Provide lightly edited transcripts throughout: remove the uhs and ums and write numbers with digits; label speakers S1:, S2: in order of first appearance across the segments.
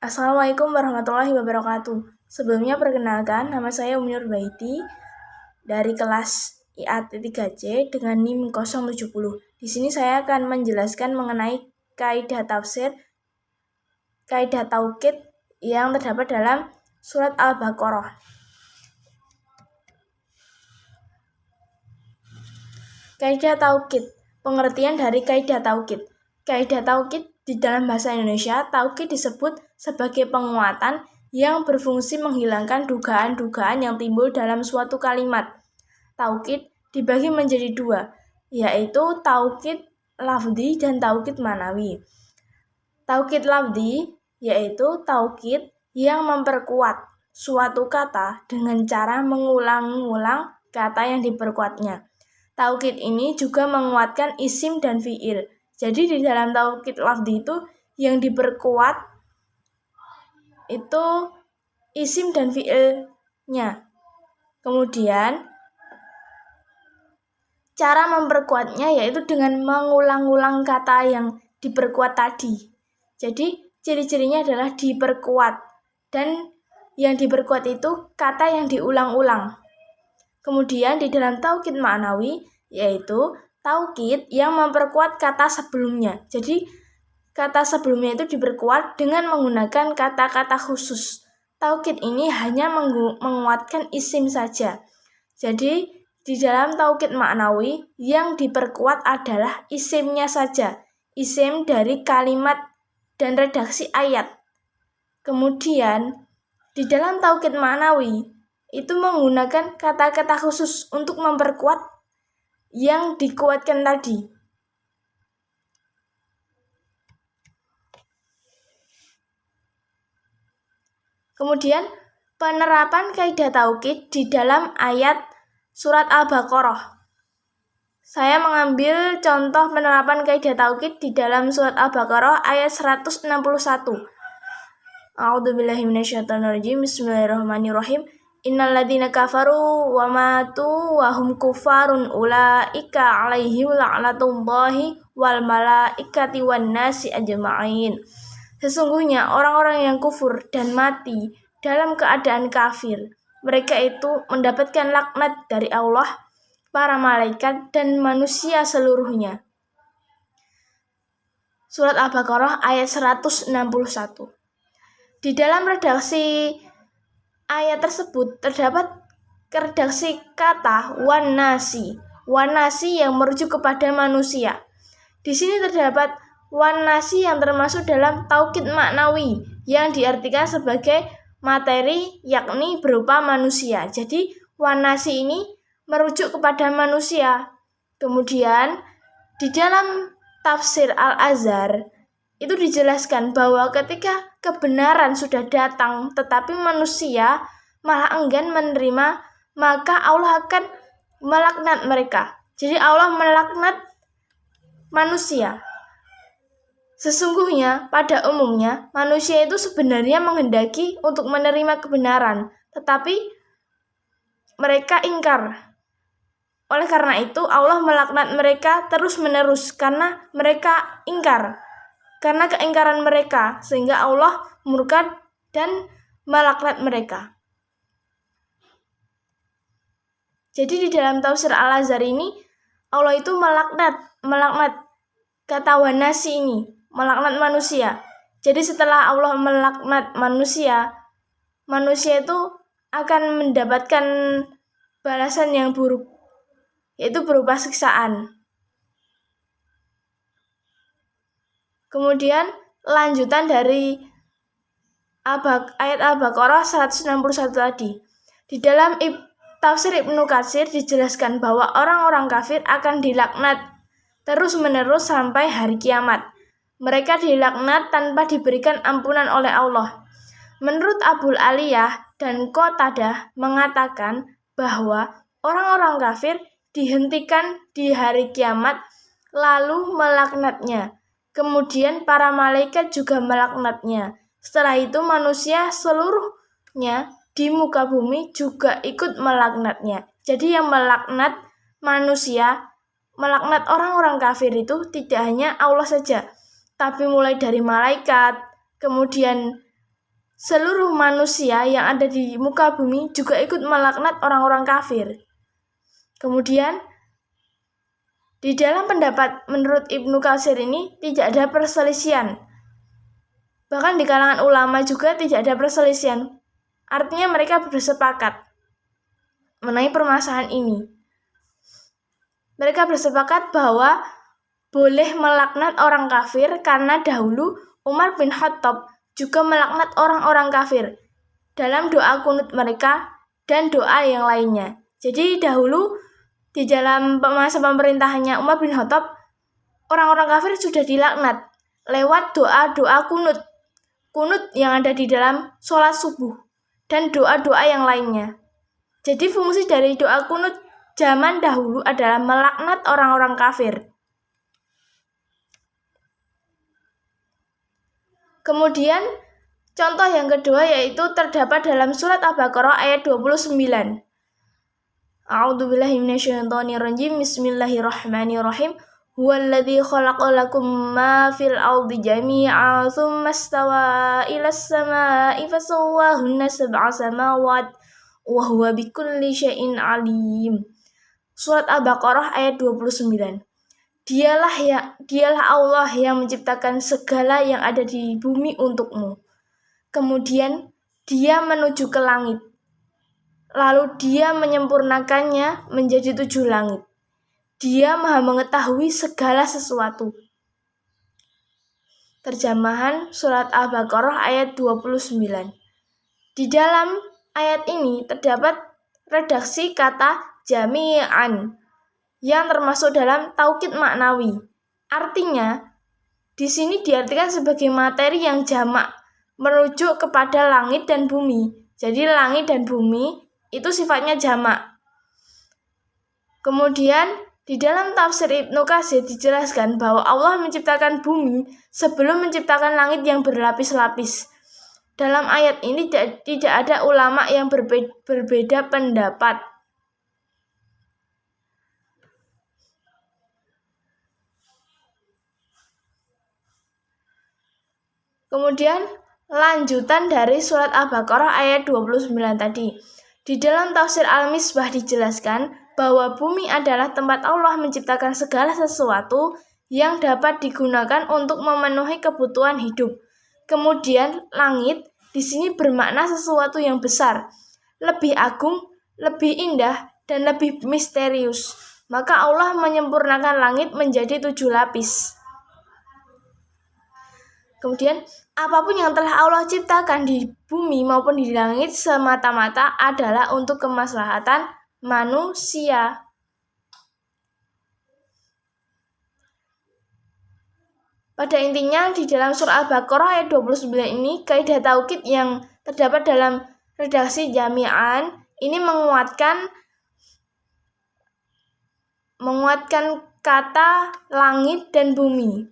S1: Assalamualaikum warahmatullahi wabarakatuh. Sebelumnya perkenalkan, nama saya Umi Nurbaiti dari kelas IA-3C dengan NIM 070. Di sini saya akan menjelaskan mengenai kaidah tafsir, kaidah taukid yang terdapat dalam surat Al-Baqarah. Kaidah taukid. Pengertian dari kaidah taukid. Kaidah taukid di dalam bahasa Indonesia, taukid disebut sebagai penguatan yang berfungsi menghilangkan dugaan-dugaan yang timbul dalam suatu kalimat. Taukid dibagi menjadi dua, yaitu taukid lafzi dan taukid manawi. Taukid lafzi yaitu taukid yang memperkuat suatu kata dengan cara mengulang-ulang kata yang diperkuatnya. Taukid ini juga menguatkan isim dan fi'il. Jadi di dalam taukid lafzi itu yang diperkuat itu isim dan fi'ilnya. Kemudian cara memperkuatnya yaitu dengan mengulang-ulang kata yang diperkuat tadi. Jadi ciri-cirinya adalah diperkuat, dan yang diperkuat itu kata yang diulang-ulang. Kemudian di dalam taukid ma'nawi yaitu taukid yang memperkuat kata sebelumnya. Jadi kata sebelumnya itu diperkuat dengan menggunakan kata-kata khusus. Taukid ini hanya menguatkan isim saja. Jadi di dalam taukid ma'nawi yang diperkuat adalah isimnya saja, isim dari kalimat dan redaksi ayat. Kemudian di dalam taukid ma'nawi itu menggunakan kata-kata khusus untuk memperkuat yang dikuatkan tadi. Kemudian penerapan kaidah taukid di dalam ayat surat Al-Baqarah. Saya mengambil contoh penerapan kaidah taukid di dalam surat Al-Baqarah ayat 161. A'udzubillahi minasyaitonirrajim. Bismillahirrahmanirrahim. Innalladzina kafaru wa matu wa hum kufarun ulaika alaihim la'natullahi wal malaikati wan nasi ajma'in. Sesungguhnya orang-orang yang kufur dan mati dalam keadaan kafir, mereka itu mendapatkan laknat dari Allah, para malaikat dan manusia seluruhnya. Surat Al-Baqarah ayat 161. Di dalam redaksi ayat tersebut terdapat redaksi kata wan-nasi yang merujuk kepada manusia. Di sini terdapat wan-nasi yang termasuk dalam taukid ma'nawi yang diartikan sebagai materi, yakni berupa manusia. Jadi wan-nasi ini merujuk kepada manusia. Kemudian di dalam tafsir Al-Azhar itu dijelaskan bahwa ketika kebenaran sudah datang tetapi manusia malah enggan menerima, maka Allah akan melaknat mereka. Jadi Allah melaknat manusia. Sesungguhnya pada umumnya manusia itu sebenarnya menghendaki untuk menerima kebenaran, tetapi mereka ingkar. Oleh karena itu Allah melaknat mereka terus-menerus karena mereka ingkar. Karena keingkaran mereka, sehingga Allah murka dan melaknat mereka. Jadi di dalam tafsir Al-Azhar ini Allah itu melaknat kata wanasi ini, melaknat manusia. Jadi setelah Allah melaknat manusia itu akan mendapatkan balasan yang buruk, yaitu berupa siksaan. Kemudian lanjutan dari ayat Al-Baqarah 161 tadi. Di dalam tafsir Ibnu Katsir dijelaskan bahwa orang-orang kafir akan dilaknat terus-menerus sampai hari kiamat. Mereka dilaknat tanpa diberikan ampunan oleh Allah. Menurut Abul Aliyah dan Qatadah mengatakan bahwa orang-orang kafir dihentikan di hari kiamat lalu melaknatnya. Kemudian para malaikat juga melaknatnya. Setelah itu manusia seluruhnya di muka bumi juga ikut melaknatnya. Jadi yang melaknat manusia, melaknat orang-orang kafir itu tidak hanya Allah saja, tapi mulai dari malaikat, kemudian seluruh manusia yang ada di muka bumi juga ikut melaknat orang-orang kafir. Kemudian di dalam pendapat menurut Ibnu Katsir ini tidak ada perselisihan. Bahkan di kalangan ulama juga tidak ada perselisihan. Artinya mereka bersepakat mengenai permasalahan ini. Mereka bersepakat bahwa boleh melaknat orang kafir karena dahulu Umar bin Khattab juga melaknat orang-orang kafir dalam doa kunut mereka dan doa yang lainnya. Jadi dahulu di dalam masa pemerintahannya Umar bin Khattab, orang-orang kafir sudah dilaknat lewat doa-doa kunut yang ada di dalam sholat subuh dan doa-doa yang lainnya. Jadi fungsi dari doa kunut zaman dahulu adalah melaknat orang-orang kafir. Kemudian contoh yang kedua yaitu terdapat dalam surat Al-Baqarah ayat 29. A'udzubillahi minasyaitonirrajim. Bismillahirrahmanirrahim. Huwallazi khalaqa lakum ma fil ardi jami'an tsumma istawa ilas samaa'i fasawwahunna sab'a samawat wa huwa bikulli syai'in alim. Surat Al-Baqarah ayat 29. Dialah Allah yang menciptakan segala yang ada di bumi untukmu. Kemudian Dia menuju ke langit. Lalu Dia menyempurnakannya menjadi 7 langit. Dia Maha mengetahui segala sesuatu. Terjemahan surat Al-Baqarah ayat 29. Di dalam ayat ini terdapat redaksi kata jami'an yang termasuk dalam taukid maknawi. Artinya, di sini diartikan sebagai materi yang jamak, merujuk kepada langit dan bumi. Jadi langit dan bumi itu sifatnya jamak. Kemudian di dalam tafsir Ibnu Katsir dijelaskan bahwa Allah menciptakan bumi sebelum menciptakan langit yang berlapis-lapis. Dalam ayat ini tidak ada ulama yang berbeda pendapat. Kemudian lanjutan dari surat Al-Baqarah ayat 29 tadi. Di dalam tafsir Al-Misbah dijelaskan bahwa bumi adalah tempat Allah menciptakan segala sesuatu yang dapat digunakan untuk memenuhi kebutuhan hidup. Kemudian langit di sini bermakna sesuatu yang besar, lebih agung, lebih indah, dan lebih misterius. Maka Allah menyempurnakan langit menjadi 7 lapis. Kemudian apapun yang telah Allah ciptakan di bumi maupun di langit semata-mata adalah untuk kemaslahatan manusia. Pada intinya di dalam surah Al-Baqarah ayat 29 ini kaidah taukid yang terdapat dalam redaksi jami'an ini menguatkan kata langit dan bumi.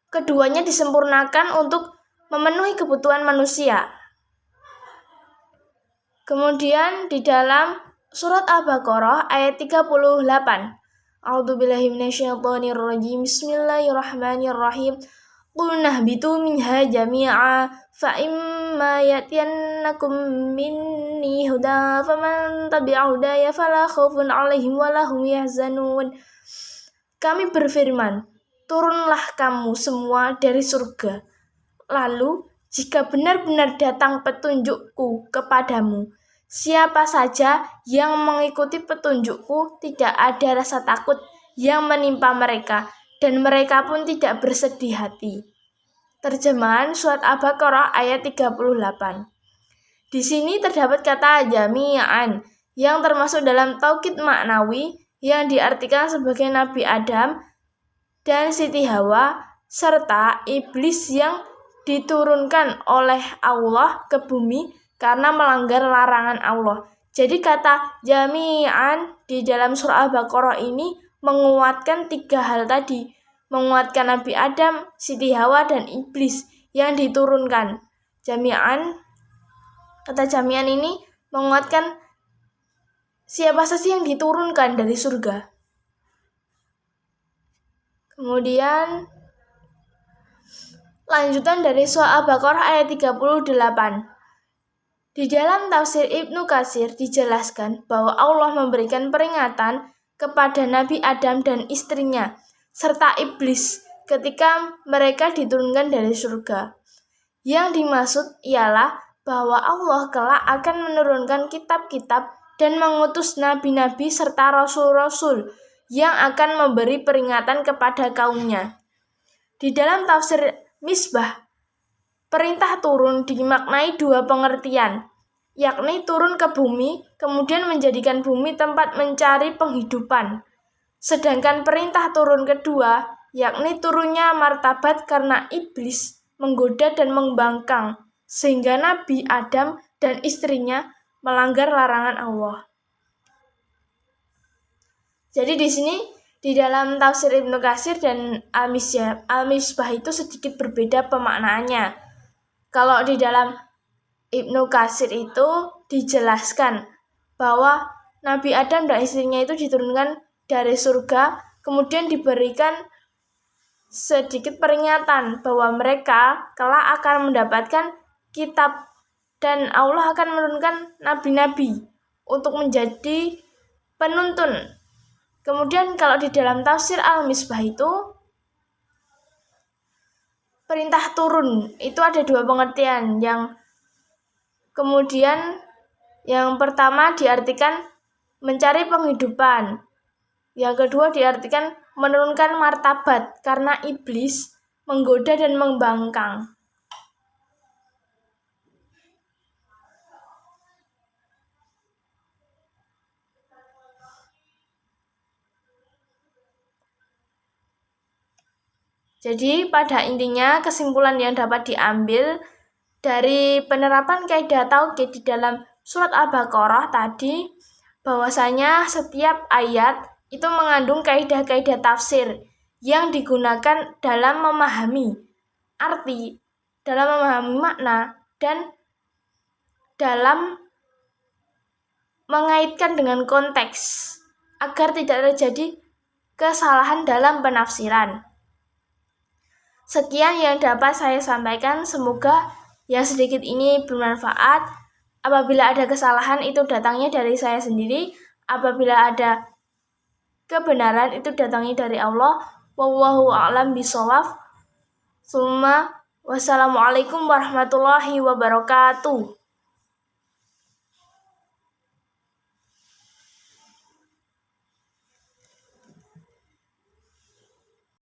S1: Keduanya disempurnakan untuk memenuhi kebutuhan manusia. Kemudian di dalam surat Al-Baqarah ayat 38. A'udzubillahi minasyaitonirrajim. Bismillahirrahmanirrahim. Qul nahbitu minha jami'a fa imma yatiyannakum minni huda faman tabi'a hudaya fala khaufun 'alaihim wa lahum yahzanun. Kami berfirman, turunlah kamu semua dari surga. Lalu, jika benar-benar datang petunjukku kepadamu, siapa saja yang mengikuti petunjukku tidak ada rasa takut yang menimpa mereka, dan mereka pun tidak bersedih hati. Terjemahan surat Al-Baqarah ayat 38. Di sini terdapat kata jami'an yang termasuk dalam taukid maknawi yang diartikan sebagai Nabi Adam dan Siti Hawa, serta iblis yang diturunkan oleh Allah ke bumi karena melanggar larangan Allah. Jadi kata jami'an di dalam surah Al-Baqarah ini menguatkan 3 hal tadi. Menguatkan Nabi Adam, Siti Hawa, dan iblis yang diturunkan. Kata jami'an ini menguatkan siapa saja yang diturunkan dari surga. Kemudian Lanjutan dari surah Al-Baqarah ayat 38. Di dalam tafsir Ibnu Katsir dijelaskan bahwa Allah memberikan peringatan kepada Nabi Adam dan istrinya, serta iblis ketika mereka diturunkan dari surga. Yang dimaksud ialah bahwa Allah kelak akan menurunkan kitab-kitab dan mengutus nabi-nabi serta rasul-rasul yang akan memberi peringatan kepada kaumnya. Di dalam tafsir Misbah, perintah turun dimaknai dua pengertian, yakni turun ke bumi, kemudian menjadikan bumi tempat mencari penghidupan. Sedangkan perintah turun kedua, yakni turunnya martabat karena iblis menggoda dan membangkang, sehingga Nabi Adam dan istrinya melanggar larangan Allah. Jadi di sini di dalam tafsir Ibnu Katsir dan Al-Misbah itu sedikit berbeda pemaknaannya. Kalau di dalam Ibnu Katsir itu dijelaskan bahwa Nabi Adam dan istrinya itu diturunkan dari surga, kemudian diberikan sedikit peringatan bahwa mereka kelak akan mendapatkan kitab dan Allah akan menurunkan nabi-nabi untuk menjadi penuntun. Kemudian kalau di dalam tafsir Al-Misbah itu perintah turun itu ada dua pengertian. Yang kemudian yang pertama diartikan mencari penghidupan. Yang kedua diartikan menurunkan martabat karena iblis menggoda dan membangkang. Jadi pada intinya kesimpulan yang dapat diambil dari penerapan kaidah tauhid di dalam surat Al-Baqarah tadi, bahwasanya setiap ayat itu mengandung kaidah-kaidah tafsir yang digunakan dalam memahami arti, dalam memahami makna, dan dalam mengaitkan dengan konteks agar tidak terjadi kesalahan dalam penafsiran. Sekian yang dapat saya sampaikan, semoga yang sedikit ini bermanfaat. Apabila ada kesalahan itu datangnya dari saya sendiri, apabila ada kebenaran itu datangnya dari Allah. Wallahu a'lam bishawab. Wassalamualaikum warahmatullahi wabarakatuh.